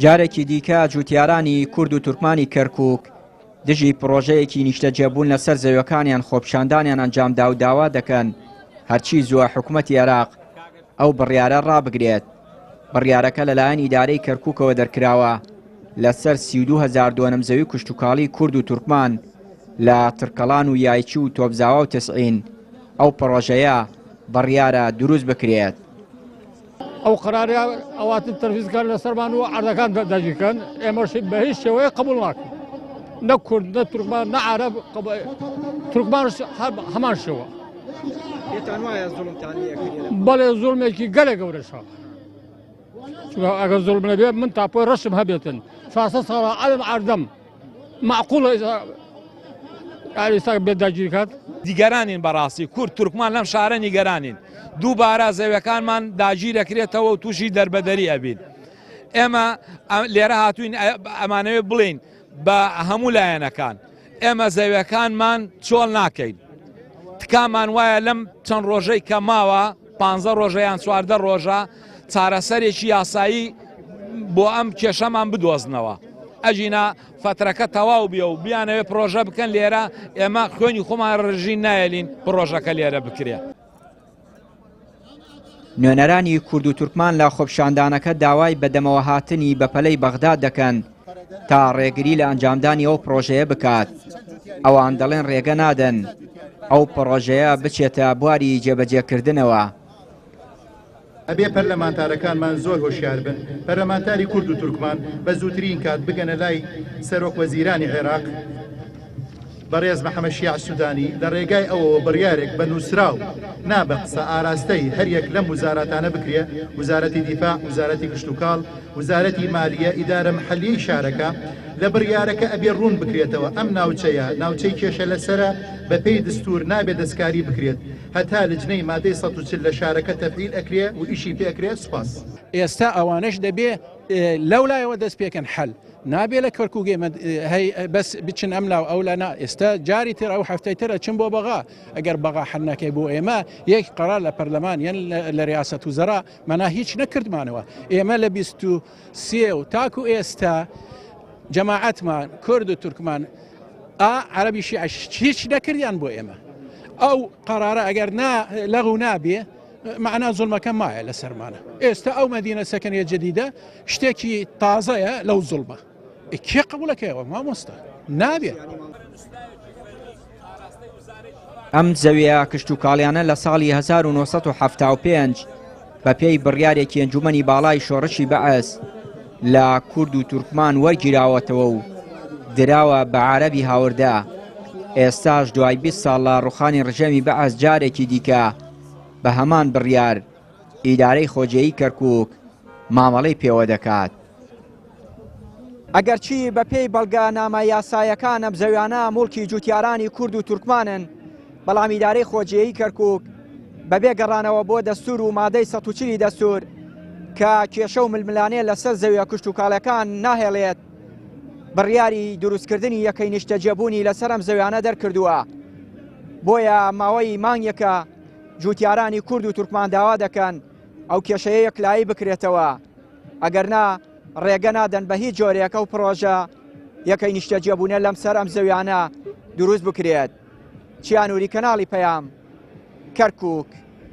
جارێکی دیکە جوتیارانی کورد و تورکمانی کەرکووک دژی پرۆژەیەکی نیشتەجێبوون لەسەر زەویەکانیان خۆپیشاندانیان ئەنجامدا و داوا دەکەن هەرچی زووە حکوومەتی عێراق ئەو بڕیارە ڕابگرێت. بڕیارەکە لەلایەن ئیدارەی کەرکووکەوە دەرکراوە لەسەر 32,000 دووەنەم زەوی کوشتوکاڵی کورد و تورکمان لە ترکەڵان و یایچی و تۆپزاوا و تسعین. ئەو پرۆژەیە بڕیارە دروست بکرێت. ئەو قرارە ئەواتر تەرفیزکار لەسەرمان و عەردەکان دەجیکەن ئێمەش بە هیچ شێوەیە قبول ناکەین. نە کورد نە تورکمان نە عەرەب تورکمانش هەمان شێوە. بەڵێ زوڵمێکی گەلێک گەورەشە. ئەگەر زوڵم نەبێ من تاپۆی ڕەشم هەبێتن 400 ساڵە عەلم عەردەم معقوڵە ئێستا بێت داگیرکات. دیگەرانین بەڕاستی کورد تورکمان لەم شارە نیگەرانین. دووبارە زەویەکانمان داگیر دەکرێتەوە و تووشی دەربەدەری ئەبین. ئێمە لێرە هاتوین ئەمانەوێ بڵین بە هەموو لایەنەکان ئێمە زەویەکانمان چۆڵ ناکەین. تکامان وایە لەم چەند ڕۆژەی کە ماوە 15 ڕۆژەیان 14 ڕۆژە چارەسەرێکی یاسایی بۆ ئەم کێشەمان بدۆزنەوە. ئەجینا فترەکە تەواو بێ و بیانەوێ پرۆژە بکەن لێرە ئێمە خوێنی خۆمان ڕژین نایەلین پرۆژەکە لێرە بکرێت. نوێنەرانی کورد و تورکمان لە خۆپیشاندانەکە داوای بەدەمەوە هاتنی بە پەلەی بەغداد دەکەن تا ڕێگری لە ئەنجامدانی ئەو پرۆژەیە بکات. ئەوان دەڵێن ڕێگە نادەن ئەو پرۆژەیە بچێتە بواری جێبەجێکردنەوە. ئەبێ پەرلەمانتارەکانمان زۆر هۆشیار بن پەرلەمانتاری کورد و تورکمان بە زووترین کات بگەنە لای سەرۆک وەزیرانی عێراق بەڕێز محەممەد شیاع سوودانی لە ڕێگای ئەوەوە بڕیارێک بە نووسراو نابە قسە ئاراستەی هەریەک لەم وزارەتانە بکرێ وزارەتی دیفاع وزارەتی کشتوکاڵ وزارەتی مالیە ئیدارە محەلیەی شارەکە لە بڕیارەکە ئەبێ ڕوون بکرێتەوە ئەم ناوچەیە ناوچەی کێشە لەسرە بە پێی دستور نابێت دەستکاری بکرێت هەتا لجنەی مادەی 140 لە شارەکە تەفعیل ئەکرێ و ئیشی پێ ئەکرێت. سوپاس. ئێستا ئەوانش دەبێ لەولایەوە دەست پێکەن حەل نابێ لە کەرکووگێ بەس بچن ئەم لاو ئەو لەنا ئێستا جاری تر ئەو هەفتەی ترە چم بۆ بەغا ئەگەر بەغا حەل نەکەی بۆ ئێمە یەک قەرار لە پەرلەمان یان لە ریاست وزەرا مەنا هیچ نەکردمانەوە. ئێمە لە 23 و تاکو ئێستا جەماعەتمان کورد و تورکمان عەرەبیشی هیچ نەکردیان بۆ ئێمە. ئەو قەرارە ئەگەر لەغو نابێ معنا زوڵمەکە مایە لە سەرمانە. ئێستا ئەو مەدینە سەکەنیە جەدیدە شتێکی تازەیە لەو زوڵمە. کێ قبولەکەیەوە مامۆستا نابێت. ئەم زەویە کشتوکاڵیانە لە ساڵی 1975 بە پێی بڕیارێکی ئەنجومەنی باڵای شۆڕشی بەعەس لە کورد و تورکمان وەرگیراوەتەوە و دراوە بە عەرەبی هاوردا. ئێستاش دوای 20 ساڵ لە ڕوخانی ڕژەمی بەعەس جارێکی دیکە بە هەمان بڕیار ئیدارەی خۆجێیی کەرکووک مامەڵەی پێوە دەکات. ئەگەرچی بە پێی بەڵگەنامە یاسایەکان ئەم زەویانە موڵکی جوتیارانی کورد و تورکمانن بەڵام ئیدارەی خۆجێیی کەرکووک بەبێ گەڕانەوە بۆ دەستور و مادەی 140 دەستور کە کێشە و ململانێ لەسەر زەویە کشتوکاڵەکان ناهێڵێت بڕیاری دروستکردنی یەکەی نیشتەجێبوونی لەسەر ئەم زەویانە دەرکردووە. بۆیە ماوەی مانگێکە جوتیارانی کورد و تورکمان داوا دەکەن ئەو کێشەیە یەکلایی بکرێتەوە ئەگەرنا ڕێگە نادەن بە هیچ جۆرێکە و پرۆژە یەکەی نیشتەجێبوونە لەم سەر ئەم زەویانە دروست بکرێت. چیانوری کەناڵی پەیام کەرکووک.